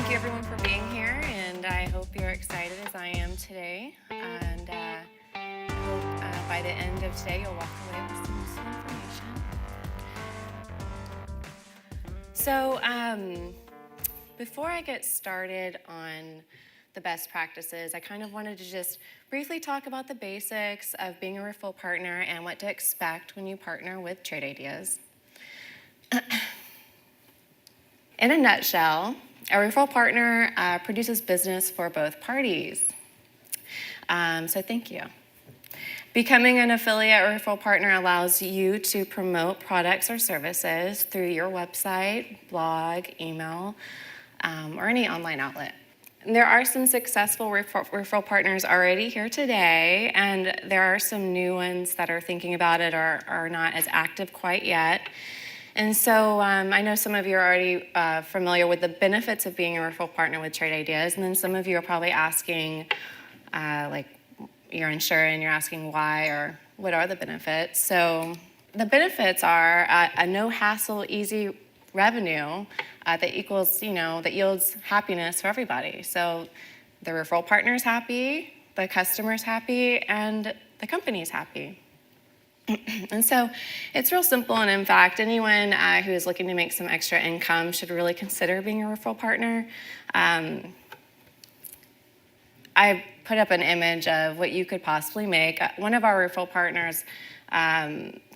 Thank you everyone for being here, and I hope you're excited as I am today. And I hope by the end of today you'll walk away with some useful information. So before I get started on the best practices, I kind of wanted to just briefly talk about the basics of being a referral partner and what to expect when you partner with Trade Ideas. In a nutshell, a referral partner produces business for both parties. So thank you. Becoming an affiliate or referral partner allows you to promote products or services through your website, blog, email, or any online outlet. There are some successful referral partners already here today, and there are some new ones that are thinking about it or are not as active quite yet. And so I know some of you are already familiar with the benefits of being a referral partner with Trade Ideas, and then some of you are probably asking, like, you're unsure and you're asking why or what are the benefits. So the benefits are a no-hassle, easy revenue that yields happiness for everybody. So the referral partner's happy, the customer's happy, and the company's happy. And so it's real simple, and in fact, anyone who is looking to make some extra income should really consider being a referral partner. I put up an image of what you could possibly make. One of our referral partners,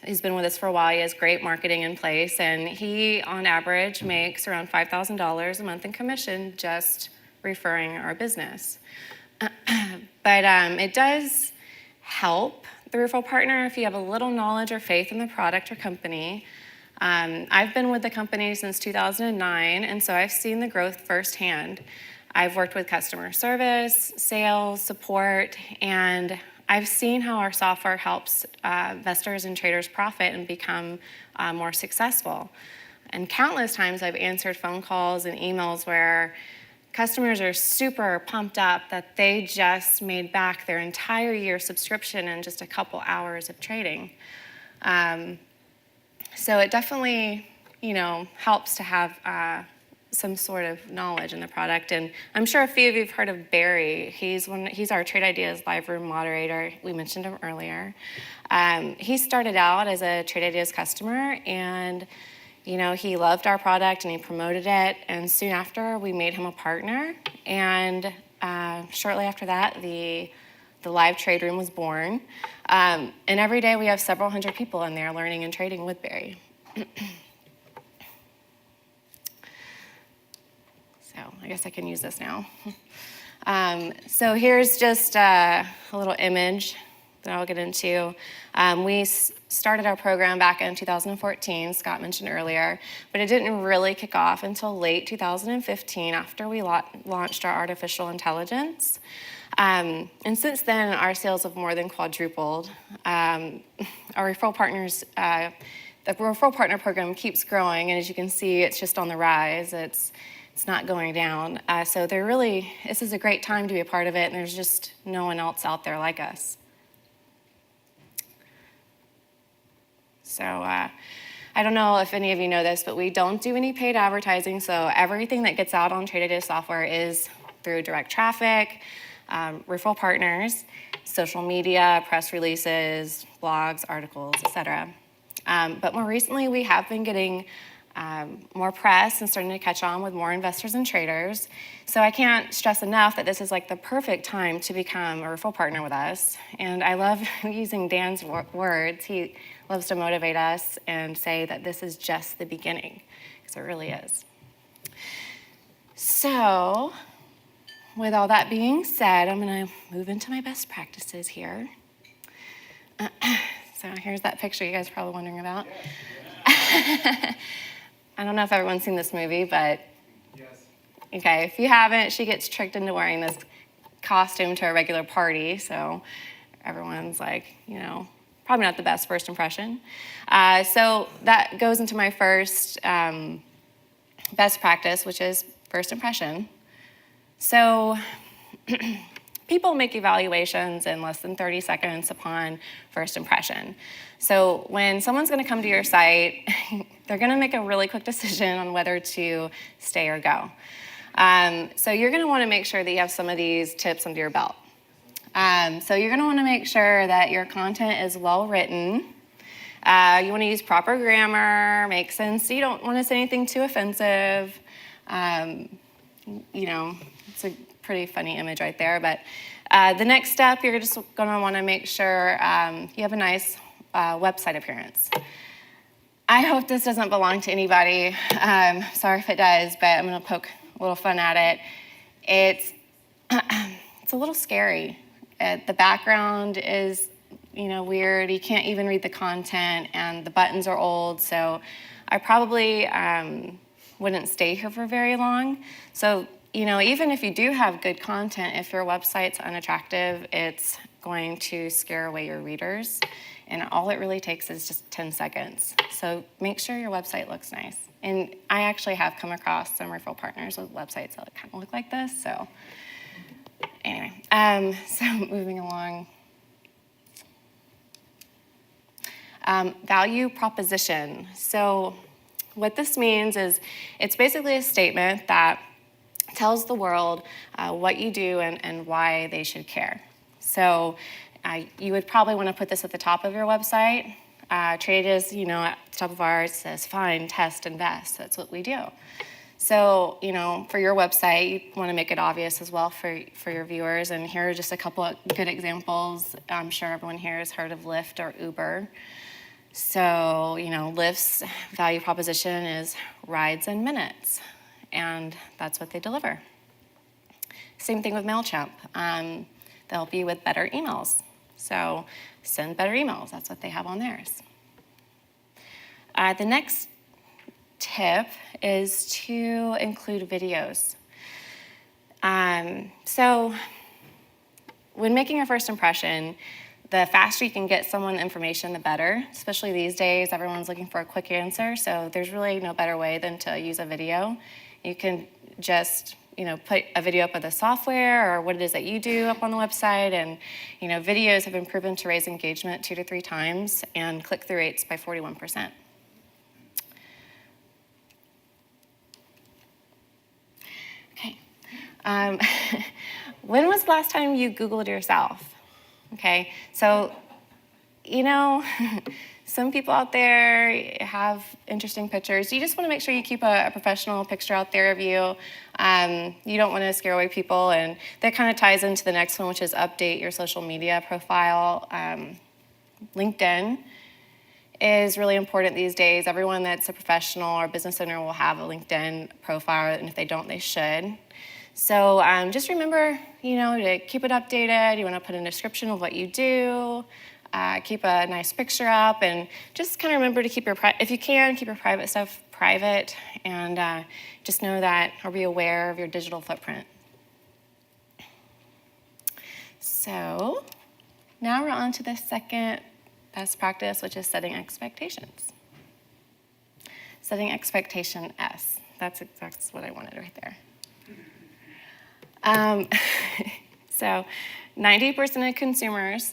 he's been with us for a while. He has great marketing in place, and he, on average, makes around $5,000 a month in commission just referring our business. But it does help the referral partner if you have a little knowledge or faith in the product or company. I've been with the company since 2009, and so I've seen the growth firsthand. I've worked with customer service, sales, support, and I've seen how our software helps investors and traders profit and become more successful. And countless times I've answered phone calls and emails where customers are super pumped up that they just made back their entire year subscription in just a couple hours of trading. So it definitely, helps to have some sort of knowledge in the product. And I'm sure a few of you have heard of Barry. He's our Trade Ideas live room moderator. We mentioned him earlier. He started out as a Trade Ideas customer, and he loved our product and he promoted it, and soon after we made him a partner, and shortly after that the live trade room was born, and every day we have several hundred people in there learning and trading with Barry. So I guess I can use this now. So here's just a little image that I'll get into. We started our program back in 2014, Scott mentioned earlier, but it didn't really kick off until late 2015 after we launched our artificial intelligence. And since then, our sales have more than quadrupled. Our referral partners, the referral partner program keeps growing, and as you can see, it's just on the rise. It's not going down. So this is a great time to be a part of it, and there's just no one else out there like us. So I don't know if any of you know this, but we don't do any paid advertising, so everything that gets out on Trade Ideas software is through direct traffic, referral partners, social media, press releases, blogs, articles, etc. But more recently, we have been getting more press and starting to catch on with more investors and traders. So I can't stress enough that this is like the perfect time to become a referral partner with us. And I love using Dan's words. He loves to motivate us and say that this is just the beginning, because it really is. So with all that being said, I'm going to move into my best practices here. So here's that picture you guys are probably wondering about. I don't know if everyone's seen this movie, but yes. Okay, if you haven't, she gets tricked into wearing this costume to a regular party, so everyone's like, probably not the best first impression. So that goes into my first best practice, which is first impression. So people make evaluations in less than 30 seconds upon first impression. So when someone's going to come to your site, they're going to make a really quick decision on whether to stay or go. So you're going to want to make sure that you have some of these tips under your belt. So you're going to want to make sure that your content is well written. You want to use proper grammar, make sense. You don't want to say anything too offensive. It's a pretty funny image right there. But the next step, you're just going to want to make sure you have a nice website appearance. I hope this doesn't belong to anybody. Sorry if it does, but I'm going to poke a little fun at it. It's a little scary. The background is, weird. You can't even read the content, and the buttons are old. So I probably wouldn't stay here for very long. So, even if you do have good content, if your website's unattractive, it's going to scare away your readers. And all it really takes is just 10 seconds. So make sure your website looks nice. And I actually have come across some referral partners with websites that kind of look like this. So anyway, so moving along. Value proposition. So what this means is it's basically a statement that tells the world what you do and why they should care. So you would probably want to put this at the top of your website. Treat it as, at the top of ours, it says find, test, invest. That's what we do. So, for your website, you want to make it obvious as well for your viewers. And here are just a couple of good examples. I'm sure everyone here has heard of Lyft or Uber. So, Lyft's value proposition is rides in minutes, and that's what they deliver. Same thing with MailChimp. They'll help you with better emails. So send better emails. That's what they have on theirs. The next tip is to include videos. So when making a first impression, the faster you can get someone information, the better. Especially these days, everyone's looking for a quick answer. So there's really no better way than to use a video. You can just put a video up of the software or what it is that you do up on the website. And, videos have been proven to raise engagement 2 to 3 times and click-through rates by 41%. Okay. When was the last time you Googled yourself? Okay, so, some people out there have interesting pictures. You just want to make sure you keep a professional picture out there of you. You don't want to scare away people, and that kind of ties into the next one, which is update your social media profile. LinkedIn is really important these days. Everyone that's a professional or business owner will have a LinkedIn profile, and if they don't, they should. So just remember, to keep it updated. You want to put a description of what you do. Keep a nice picture up, and just kind of remember to keep if you can, keep your private stuff private, and just know that, or be aware of your digital footprint. So now we're on to the second best practice, which is setting expectations. Setting expectation S. That's what I wanted right there. So 90% of consumers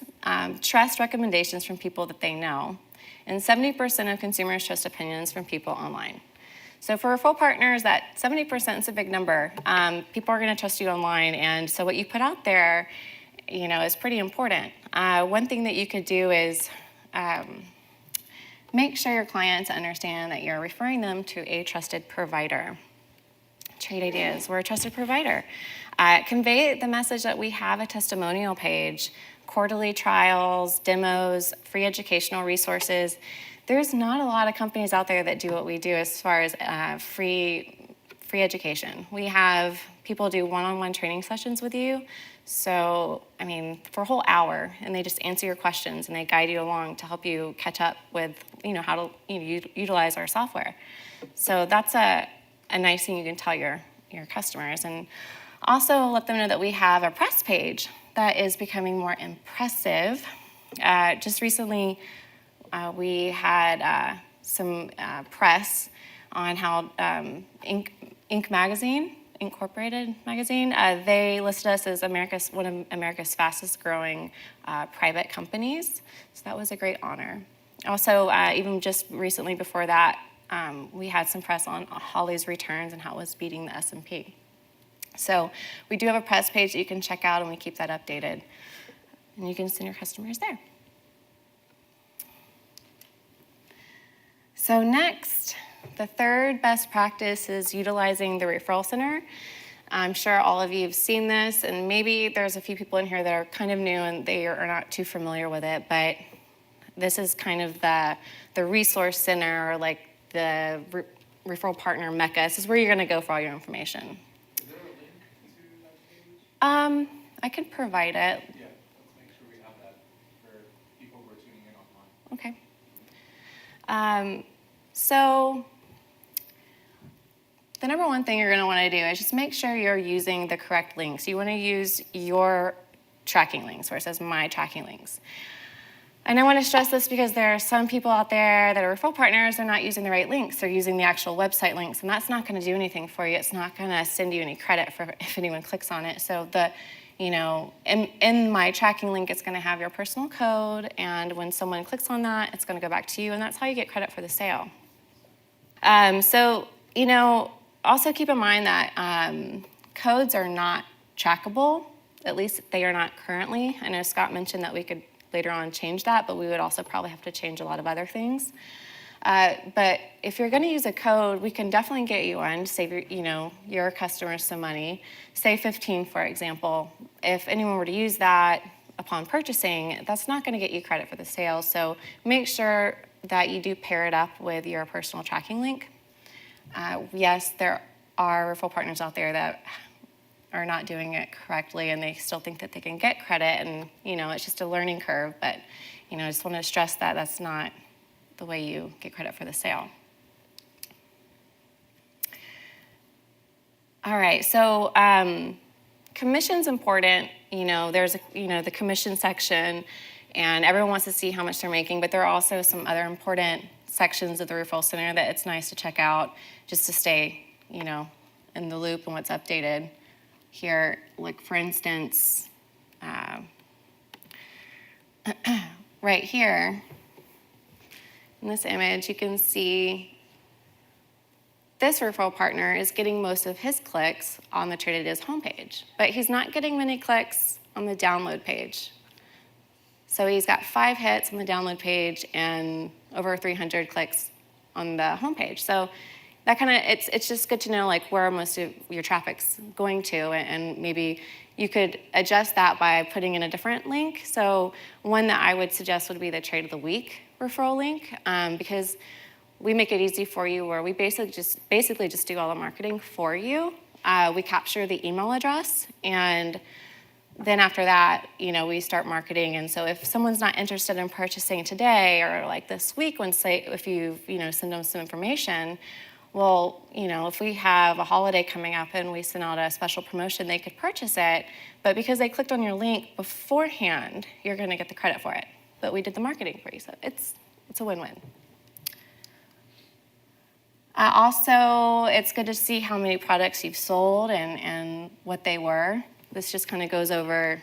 trust recommendations from people that they know, and 70% of consumers trust opinions from people online. So for referral partners, that 70% is a big number. People are going to trust you online, and so what you put out there, is pretty important. One thing that you could do is make sure your clients understand that you're referring them to a trusted provider. Trade ideas, we're a trusted provider. Convey the message that we have a testimonial page, quarterly trials, demos, free educational resources. There's not a lot of companies out there that do what we do as far as free education. We have people do one-on-one training sessions with you. So, for a whole hour, and they just answer your questions and they guide you along to help you catch up with, how to utilize our software. So that's a nice thing you can tell your customers. And also let them know that we have a press page that is becoming more impressive. Just recently, we had some press on how Incorporated magazine, they listed us as one of America's fastest growing private companies. So that was a great honor. Also, even just recently before that, we had some press on Holly's returns and how it was beating the S&P. So we do have a press page that you can check out, and we keep that updated. And you can send your customers there. So next, the third best practice is utilizing the Referral Center. I'm sure all of you have seen this, and maybe there's a few people in here that are kind of new and they are not too familiar with it, but this is kind of the resource center, or like the referral partner mecca. This is where you're going to go for all your information. Is there a link to that page? I could provide it. Yeah, let's make sure we have that for people who are tuning in online. Okay. So the number one thing you're going to want to do is just make sure you're using the correct links. You want to use your tracking links, where it says my tracking links. And I want to stress this because there are some people out there that are referral partners, they're not using the right links. They're using the actual website links, and that's not going to do anything for you. It's not going to send you any credit for if anyone clicks on it. So in my tracking link, it's going to have your personal code, and when someone clicks on that, it's going to go back to you, and that's how you get credit for the sale. Also keep in mind that codes are not trackable. At least they are not currently. I know Scott mentioned that we could later on change that, but we would also probably have to change a lot of other things. But if you're going to use a code, we can definitely get you one to save your customers some money. Say 15, for example. If anyone were to use that upon purchasing, that's not going to get you credit for the sale. So make sure that you do pair it up with your personal tracking link. Yes, there are referral partners out there that are not doing it correctly, and they still think that they can get credit, and it's just a learning curve. But I just want to stress that that's not the way you get credit for the sale. All right, so commission's important. There's the commission section, and everyone wants to see how much they're making, but there are also some other important sections of the Referral Center that it's nice to check out just to stay, in the loop and what's updated. Here, like for instance, right here, in this image, you can see this referral partner is getting most of his clicks on the Trade It Is homepage, but he's not getting many clicks on the download page. So he's got 5 hits on the download page and over 300 clicks on the homepage. So that it's just good to know where most of your traffic's going to, and maybe you could adjust that by putting in a different link. So one that I would suggest would be the Trade of the Week referral link, because we make it easy for you, where we basically just do all the marketing for you. We capture the email address, and then after that, we start marketing. And so if someone's not interested in purchasing today or this week, if you send them some information, well, if we have a holiday coming up and we send out a special promotion, they could purchase it. But because they clicked on your link beforehand, you're going to get the credit for it. But we did the marketing for you, so it's a win-win. Also, it's good to see how many products you've sold and what they were. This just kind of goes over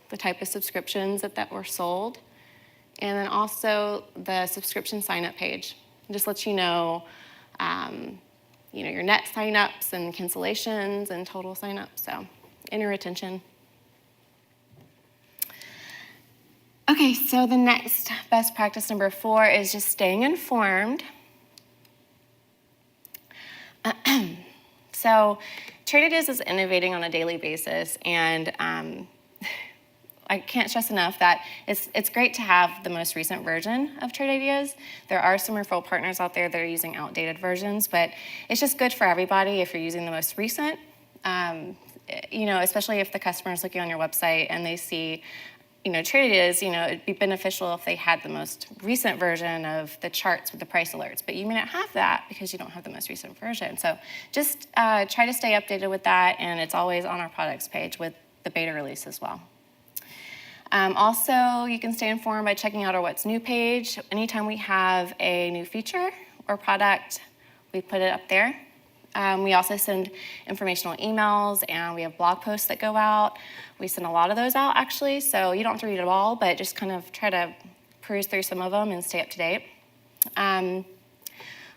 the type of subscriptions that were sold. And then also the subscription sign-up page. It just lets you know, your net sign-ups and cancellations and total sign-ups, so, and your retention. Okay, so the next best practice, number 4, is just staying informed. So Trade It Is innovating on a daily basis, and I can't stress enough that it's great to have the most recent version of Trade Ideas. There are some referral partners out there that are using outdated versions, but it's just good for everybody if you're using the most recent. Especially if the customer is looking on your website and they see, Trade Ideas, it'd be beneficial if they had the most recent version of the charts with the price alerts, but you may not have that because you don't have the most recent version. So just try to stay updated with that, and it's always on our products page with the beta release as well. Also, you can stay informed by checking out our What's New page. Anytime we have a new feature or product, we put it up there. We also send informational emails, and we have blog posts that go out. We send a lot of those out, actually, so you don't have to read it all, but just kind of try to peruse through some of them and stay up to date.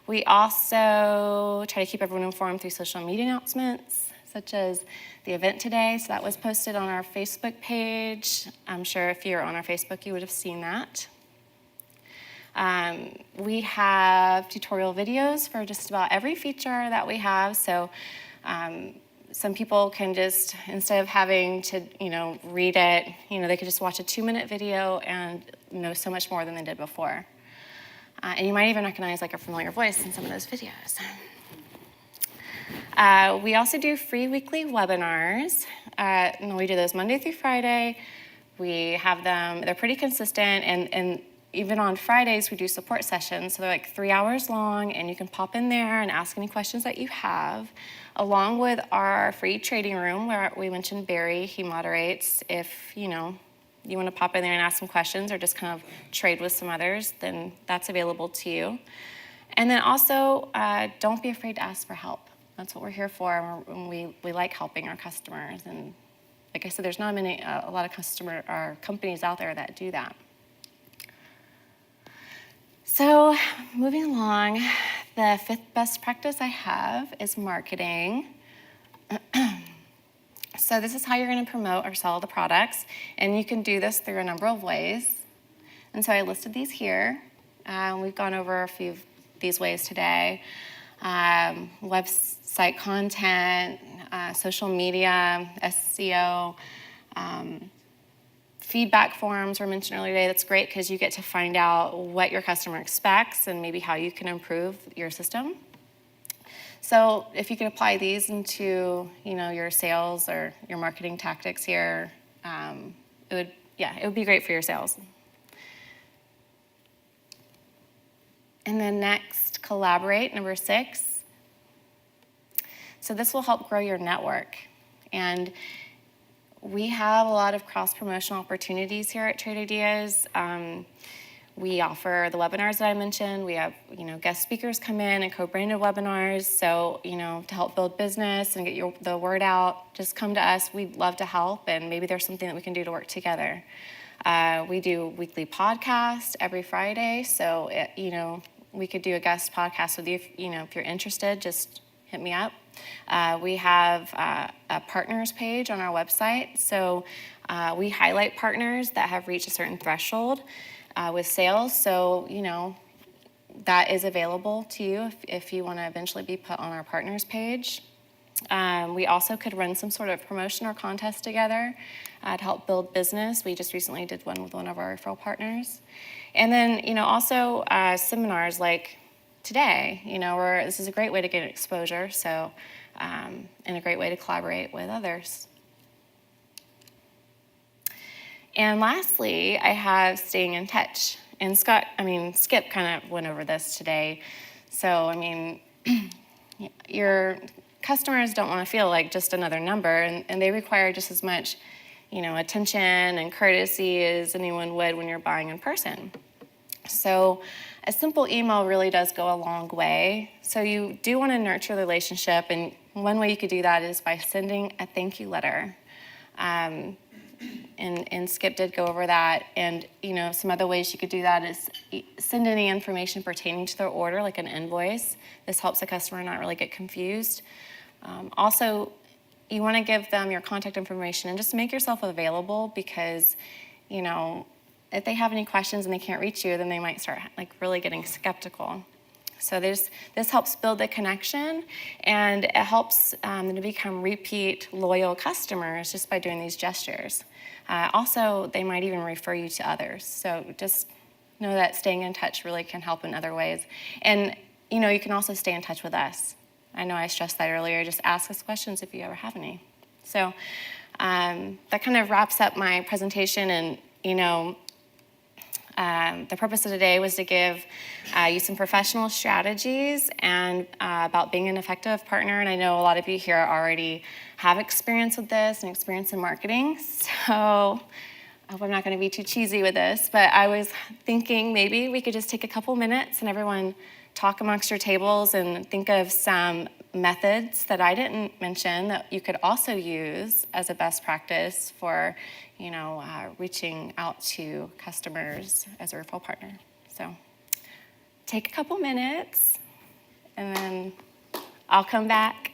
We also try to keep everyone informed through social media announcements. such as the event today. So that was posted on our Facebook page. I'm sure if you're on our Facebook, you would have seen that. We have tutorial videos for just about every feature that we have. So some people can just, instead of having to, read it, they could just watch a 2-minute video and know so much more than they did before. And you might even recognize like a familiar voice in some of those videos. We also do free weekly webinars. And we do those Monday through Friday. We have them, they're pretty consistent, and even on Fridays, we do support sessions. So they're like 3 hours long, and you can pop in there and ask any questions that you have, along with our free trading room where we mentioned Barry. He moderates. If, you want to pop in there and ask some questions or just kind of trade with some others, then that's available to you. And then also, don't be afraid to ask for help. That's what we're here for. We like helping our customers. And like I said, there's not a lot of companies out there that do that. So moving along, the 5th best practice I have is marketing. So this is how you're going to promote or sell the products, and you can do this through a number of ways. And so I listed these here. We've gone over a few of these ways today. Website content, social media, SEO, feedback forms were mentioned earlier today. That's great because you get to find out what your customer expects and maybe how you can improve your system. So if you could apply these into, your sales or your marketing tactics here, it would be great for your sales. And then next, collaborate, number 6. So this will help grow your network. And we have a lot of cross-promotional opportunities here at Trade Ideas. We offer the webinars that I mentioned. We have, guest speakers come in and co-branded webinars. So, to help build business and get the word out, just come to us. We'd love to help, and maybe there's something that we can do to work together. We do weekly podcasts every Friday. So, we could do a guest podcast with you. If you're interested, just hit me up. We have a partners page on our website. So we highlight partners that have reached a certain threshold with sales. So, that is available to you if you want to eventually be put on our partners page. We also could run some sort of promotion or contest together to help build business. We just recently did one with one of our referral partners. And then, also seminars like today, where this is a great way to get exposure, so, and a great way to collaborate with others. And lastly, I have staying in touch. And Skip kind of went over this today. So, your customers don't want to feel like just another number, and they require just as much, attention and courtesy as anyone would when you're buying in person. So a simple email really does go a long way. So you do want to nurture the relationship, and one way you could do that is by sending a thank you letter. And Skip did go over that. And, some other ways you could do that is send any information pertaining to their order, like an invoice. This helps the customer not really get confused. Also, you want to give them your contact information and just make yourself available because, if they have any questions and they can't reach you, then they might start really getting skeptical. So this helps build the connection, and it helps them to become repeat loyal customers just by doing these gestures. Also, they might even refer you to others. So just know that staying in touch really can help in other ways. And, you can also stay in touch with us. I know I stressed that earlier. Just ask us questions if you ever have any. So that kind of wraps up my presentation. And, the purpose of today was to give you some professional strategies and about being an effective partner. And I know a lot of you here already have experience with this and experience in marketing. So I hope I'm not going to be too cheesy with this, but I was thinking maybe we could just take a couple minutes and everyone talk amongst your tables and think of some methods that I didn't mention that you could also use as a best practice for, reaching out to customers as a referral partner. So take a couple minutes and then I'll come back